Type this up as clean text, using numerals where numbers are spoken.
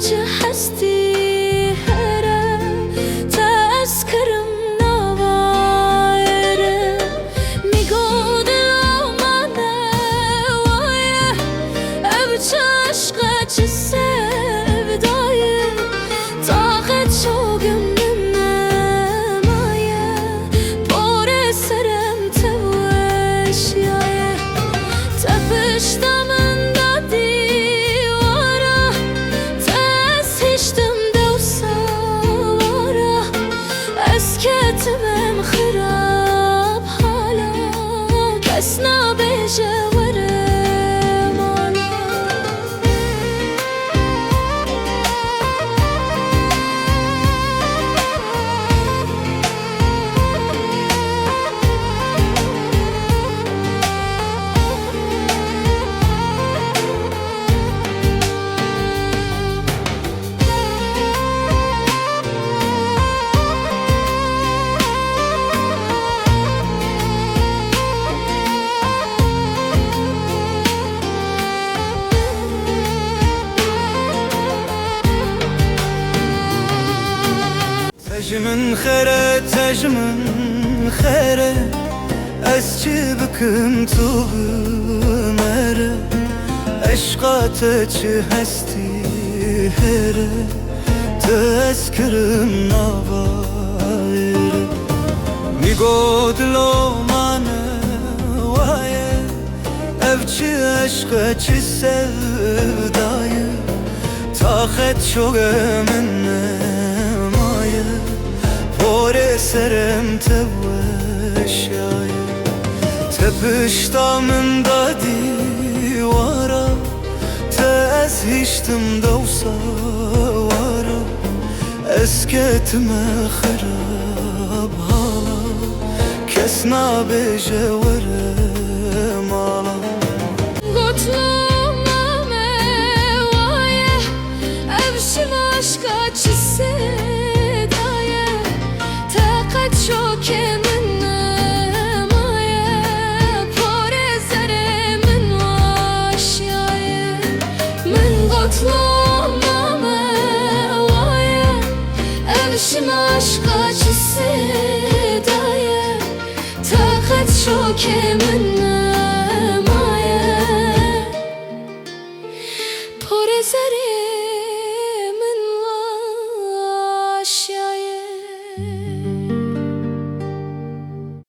چه هستی هره تذکرم نوایره میگو دلو منه وایه او چه عشقه چه سودایه طاقت شوگم نمایه پر سرم توشیایه تپشتم كاتمم خراب حالا کس نبیشه ورمانا تجمن خيره تجمن خيره أسجي بكم تغمره عشقاتك هستي هره تذكرم نوايره میگو دلو منه وایه evçi عشقه چی سودایه طاقت شوگمنه پر سرم توشیایه تپشتامم دادی وارا تأزهشتم دوسا وارا اسکتم خراب حالا کس نبیشه ورمالا گوتلومه وایه evşim aşka چی شوكم النماية بور زرم من واشياية من قطلومة واية أمشي عشقا جسداية طاقت شوكم النماية بور زرم من واشياية